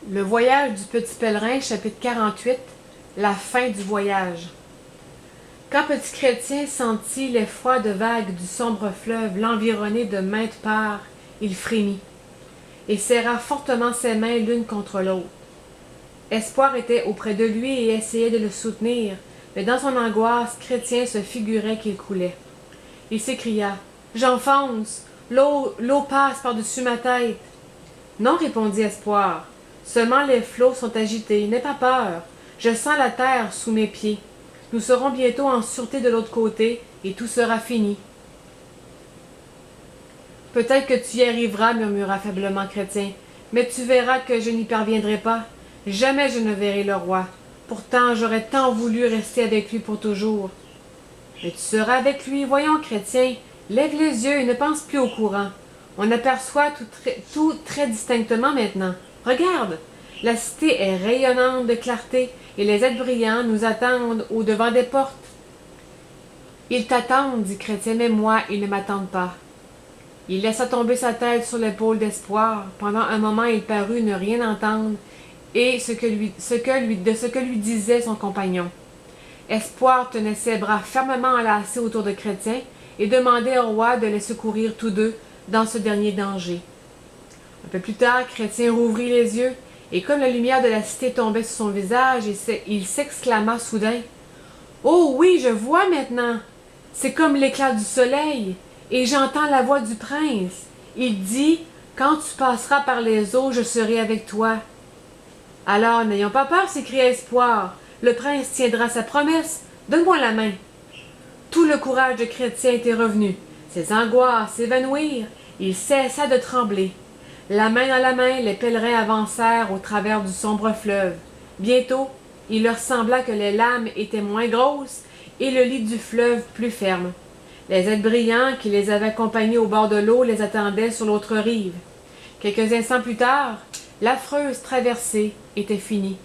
Le voyage du petit pèlerin, chapitre 48, la fin du voyage. Quand Petit Chrétien sentit les froides vagues du sombre fleuve l'environner de maintes parts, il frémit, et serra fortement ses mains l'une contre l'autre. Espoir était auprès de lui et essayait de le soutenir, mais dans son angoisse, Chrétien se figurait qu'il coulait. Il s'écria « J'enfonce! L'eau passe par-dessus ma tête! » Non, répondit Espoir. Seulement les flots sont agités. N'aie pas peur. Je sens la terre sous mes pieds. Nous serons bientôt en sûreté de l'autre côté, et tout sera fini. Peut-être que tu y arriveras, murmura faiblement Chrétien, mais tu verras que je n'y parviendrai pas. Jamais je ne verrai le roi. Pourtant, j'aurais tant voulu rester avec lui pour toujours. Mais tu seras avec lui. Voyons, Chrétien, lève les yeux et ne pense plus au courant. On aperçoit tout très distinctement maintenant. Regarde, la cité est rayonnante de clarté et les êtres brillants nous attendent au-devant des portes. Ils t'attendent, dit Chrétien, mais moi, ils ne m'attendent pas. Il laissa tomber sa tête sur l'épaule d'Espoir. Pendant un moment, il parut ne rien entendre et de ce que lui disait son compagnon. Espoir tenait ses bras fermement enlacés autour de Chrétien et demandait au roi de les secourir tous deux dans ce dernier danger. Un peu plus tard, Chrétien rouvrit les yeux, et comme la lumière de la cité tombait sur son visage, il s'exclama soudain. « Oh oui, je vois maintenant! C'est comme l'éclat du soleil, et j'entends la voix du prince. Il dit, « Quand tu passeras par les eaux, je serai avec toi. » Alors, n'ayons pas peur, s'écria Espoir. Le prince tiendra sa promesse. Donne-moi la main. Tout le courage de Chrétien était revenu. Ses angoisses s'évanouirent. Il cessa de trembler. La main dans la main, les pèlerins avancèrent au travers du sombre fleuve. Bientôt, il leur sembla que les lames étaient moins grosses et le lit du fleuve plus ferme. Les êtres brillants qui les avaient accompagnés au bord de l'eau les attendaient sur l'autre rive. Quelques instants plus tard, l'affreuse traversée était finie.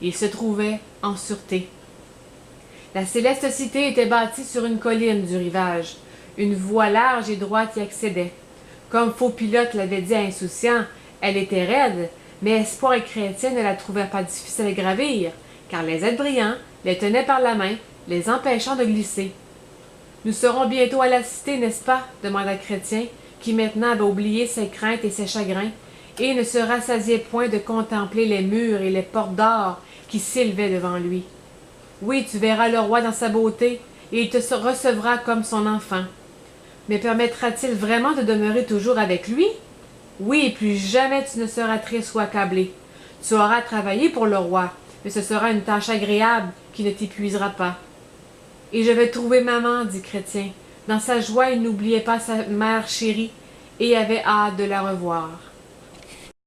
Ils se trouvaient en sûreté. La céleste cité était bâtie sur une colline du rivage. Une voie large et droite y accédait. Comme Faux Pilote l'avait dit à Insouciant, elle était raide, mais Espoir et Chrétien ne la trouvèrent pas difficile à gravir, car les êtres brillants les tenaient par la main, les empêchant de glisser. « Nous serons bientôt à la cité, n'est-ce pas ?» demanda Chrétien, qui maintenant avait oublié ses craintes et ses chagrins, et ne se rassasiait point de contempler les murs et les portes d'or qui s'élevaient devant lui. « Oui, tu verras le roi dans sa beauté, et il te recevra comme son enfant. » Mais permettra-t-il vraiment de demeurer toujours avec lui? Oui, et plus jamais tu ne seras triste ou accablé. Tu auras travaillé pour le roi, mais ce sera une tâche agréable qui ne t'épuisera pas. Et je vais trouver maman, dit Chrétien. Dans sa joie, il n'oubliait pas sa mère chérie et avait hâte de la revoir.